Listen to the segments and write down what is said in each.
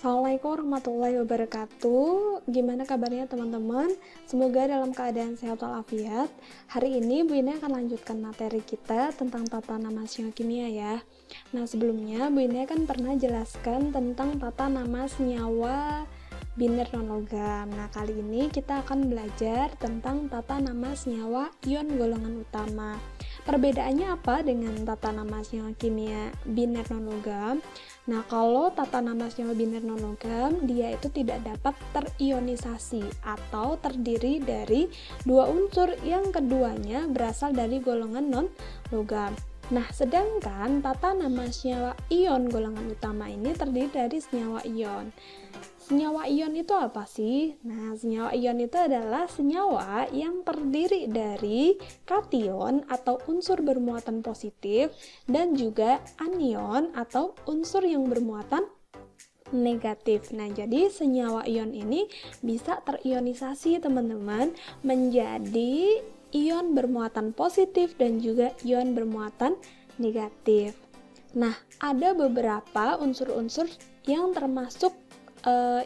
Assalamualaikum warahmatullahi wabarakatuh. Gimana kabarnya teman-teman? Semoga dalam keadaan sehat walafiat. Hari ini Bu Ina akan lanjutkan materi kita tentang tata nama senyawa kimia ya. Nah, sebelumnya Bu Ina kan pernah jelaskan tentang tata nama senyawa biner non-logam. Nah, kali ini kita akan belajar tentang tata nama senyawa ion golongan utama. Perbedaannya apa dengan tata nama senyawa kimia biner non-logam? Nah, kalau tata nama senyawa biner non-logam, dia itu tidak dapat terionisasi atau terdiri dari dua unsur yang keduanya berasal dari golongan non-logam. Nah, sedangkan tata nama senyawa ion golongan utama ini terdiri dari senyawa ion. Senyawa ion itu apa sih? Nah, senyawa ion itu adalah senyawa yang terdiri dari kation atau unsur bermuatan positif dan juga anion atau unsur yang bermuatan negatif. Nah, jadi senyawa ion ini bisa terionisasi teman-teman menjadi ion bermuatan positif dan juga ion bermuatan negatif. Nah, ada beberapa unsur-unsur yang termasuk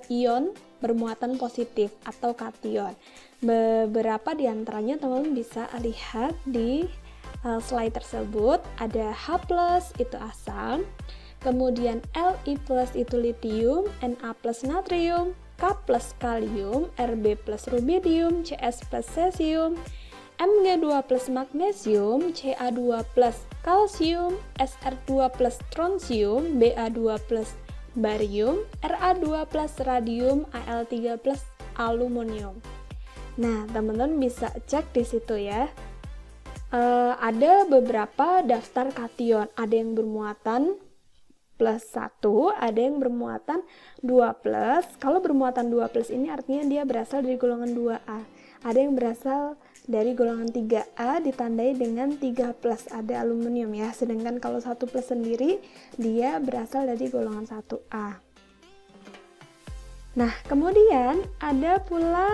ion bermuatan positif atau kation. Beberapa diantaranya teman-teman bisa lihat di slide tersebut. Ada H+, itu asam, kemudian Li+ itu litium, Na+ natrium, K+ kalium, Rb+ rubidium, Cs+ cesium, Mg2+ magnesium, Ca2+ kalsium, Sr2+ strontium, Ba2+ barium, Ra2+ radium, Al3+ aluminium. Nah, teman-teman bisa cek di situ ya. Ada beberapa daftar kation, ada yang bermuatan +1, ada yang bermuatan 2+. Kalau bermuatan 2+ ini artinya dia berasal dari golongan 2A. Ada yang berasal dari golongan 3A ditandai dengan 3+, ada aluminium ya. Sedangkan kalau 1+ sendiri dia berasal dari golongan 1A. Nah, kemudian ada pula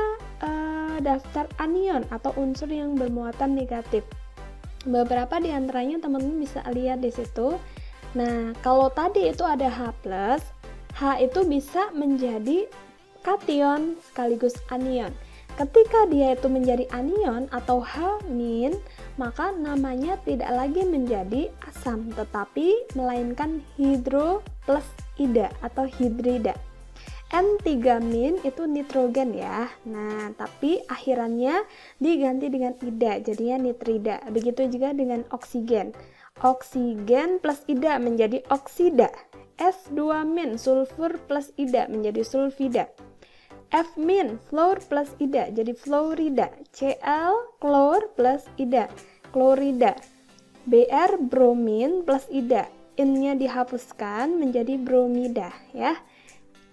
daftar anion atau unsur yang bermuatan negatif. Beberapa diantaranya teman-teman bisa lihat di situ. Nah, kalau tadi itu ada H+, H itu bisa menjadi kation sekaligus anion. Ketika dia itu menjadi anion atau H-, maka namanya tidak lagi menjadi asam, tetapi melainkan hidro plus ida atau hidrida. N3- itu nitrogen ya. Nah, tapi akhirannya diganti dengan ida, jadinya nitrida. Begitu juga dengan oksigen. Oksigen plus ida menjadi oksida. S2- sulfur plus ida menjadi sulfida. F- fluor plus ida jadi fluorida. Cl klor plus ida klorida. Br bromin plus ida, in-nya dihapuskan menjadi bromida ya.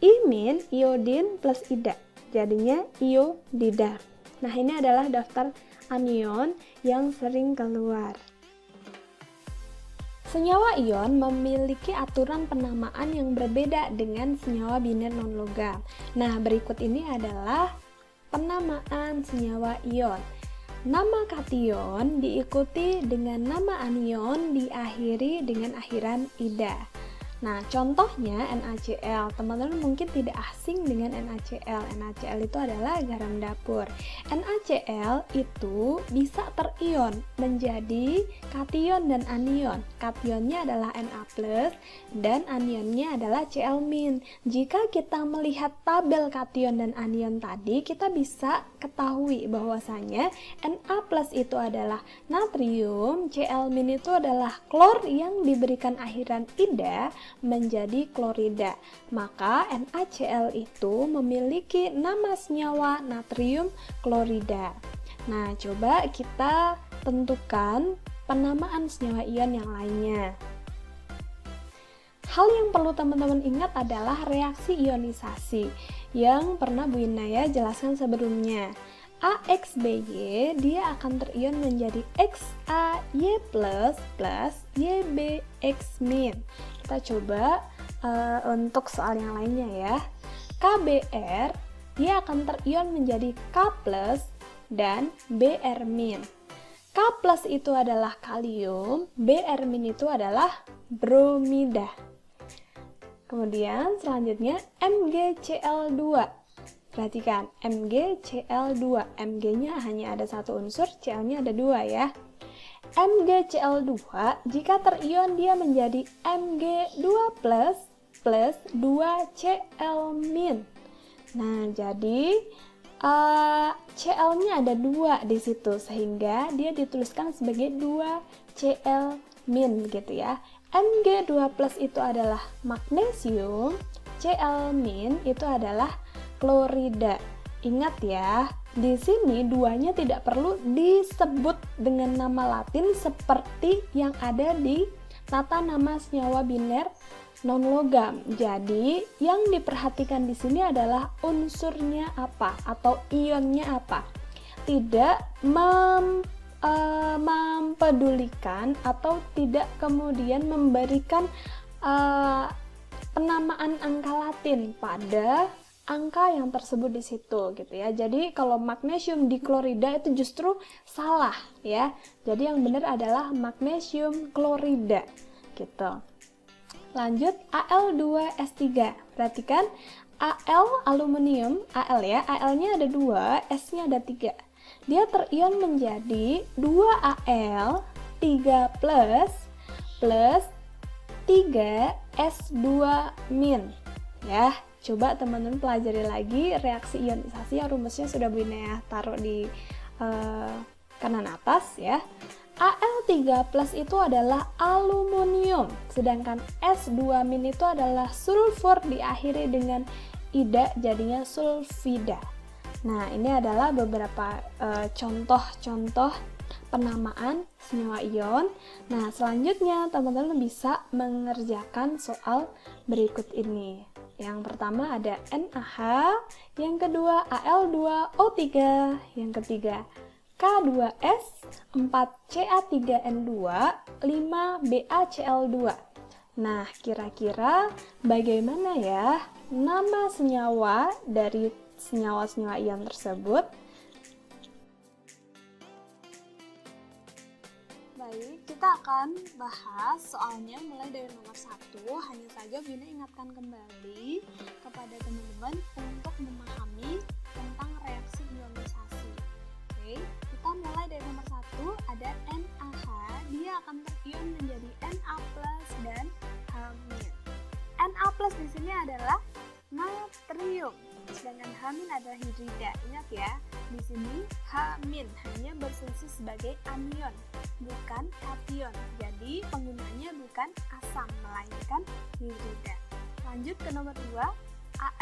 I- iodin plus ida jadinya iodida. Nah, ini adalah daftar anion yang sering keluar. Senyawa ion memiliki aturan penamaan yang berbeda dengan senyawa biner non-logam. Nah, berikut ini adalah penamaan senyawa ion. Nama kation diikuti dengan nama anion diakhiri dengan akhiran ida. Nah, contohnya NaCl. Teman-teman mungkin tidak asing dengan NaCl. NaCl itu adalah garam dapur. NaCl itu bisa terion menjadi kation dan anion. Kationnya adalah Na+, dan anionnya adalah Cl-. Jika kita melihat tabel kation dan anion tadi, kita bisa ketahui bahwasanya Na+ itu adalah natrium, Cl- itu adalah klor yang diberikan akhiran ida menjadi klorida. Maka NaCl itu memiliki nama senyawa natrium klorida. Nah, coba kita tentukan penamaan senyawa ion yang lainnya. Hal yang perlu teman-teman ingat adalah reaksi ionisasi yang pernah Bu Ina ya jelaskan sebelumnya. AXBY dia akan terion menjadi XaY+ plus YBX-. Kita coba untuk soal yang lainnya ya. KBr dia akan terion menjadi K+ dan Br-. K+ itu adalah kalium, Br- itu adalah bromida. Kemudian selanjutnya MgCl2. Perhatikan, MgCl2. Mg-nya hanya ada satu unsur, Cl-nya ada dua ya. MgCl2 jika terion dia menjadi Mg2+ plus 2Cl-. Nah, jadi Cl-nya ada dua di situ sehingga dia dituliskan sebagai 2Cl- gitu ya. Mg2+ itu adalah magnesium, Cl- itu adalah klorida. Ingat ya, di sini duanya tidak perlu disebut dengan nama Latin seperti yang ada di tata nama senyawa biner non-logam. Jadi, yang diperhatikan di sini adalah unsurnya apa atau ionnya apa. Tidak mempedulikan atau tidak kemudian memberikan penamaan angka Latin pada angka yang tersebut di situ gitu ya. Jadi kalau magnesium diklorida itu justru salah ya. Jadi yang benar adalah magnesium klorida gitu. Lanjut Al2S3. Perhatikan Al aluminium, Al ya, Al-nya ada 2, S-nya ada 3. Dia terion menjadi 2Al 3+ plus 3S2- ya. Coba teman-teman pelajari lagi reaksi ionisasi yang rumusnya sudah Bu Ina taruh di kanan atas ya. Al3+ itu adalah aluminium, sedangkan S2- itu adalah sulfur diakhiri dengan ida jadinya sulfida. Nah, ini adalah beberapa contoh-contoh penamaan senyawa ion. Nah, selanjutnya teman-teman bisa mengerjakan soal berikut ini. Yang pertama ada NaH, yang kedua Al2O3, yang ketiga K2S, 4Ca3N2, 5BaCl2. Nah, kira-kira bagaimana ya nama senyawa dari senyawa-senyawa ion tersebut? Baik, kita akan bahas soalnya mulai dari nomor 1. Hanya saja Bina ingatkan kembali kepada teman-teman untuk memahami tentang reaksi ionisasi. Oke, kita mulai dari nomor 1, ada NaH, dia akan terion menjadi Na+ dan H-. Na+ di sini adalah natrium, sedangkan H- adalah hidrida. Ingat ya, di sini H- hanya berfungsi sebagai anion, bukan kation. Jadi penggunaannya bukan asam, melainkan hidrida. Lanjut ke nomor 2,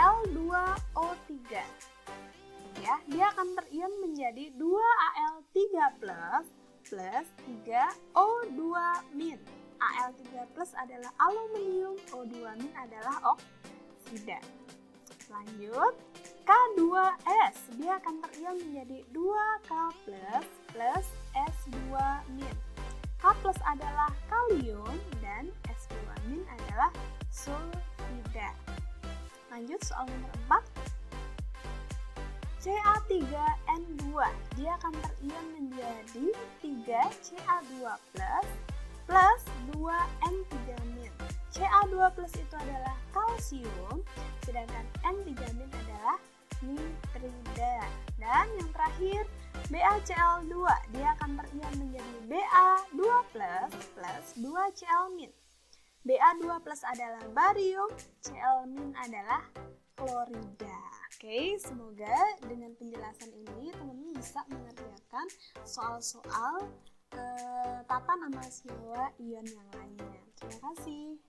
Al2O3. Ya, dia akan terion menjadi 2Al3+ plus 3O2-. Al3+ adalah aluminium, O2- adalah oksida. Lanjut, K2S, dia akan terion menjadi 2K+ plus S2-. K+ adalah kalium dan S2- adalah sulfida. Lanjut soal nomor 4, Ca3N2, dia akan terion menjadi 3Ca2+ plus 2N3-. Ca2+ itu adalah kalsium, sedangkan N3- adalah nitrida. Dan yang terakhir, BaCl2, dia akan terion menjadi Ba2+ plus 2Cl-. Ba2+ adalah barium, Cl- adalah klorida. Oke, semoga dengan penjelasan ini teman-teman bisa mengerjakan soal-soal tata nama senyawa ion yang lainnya. Terima kasih.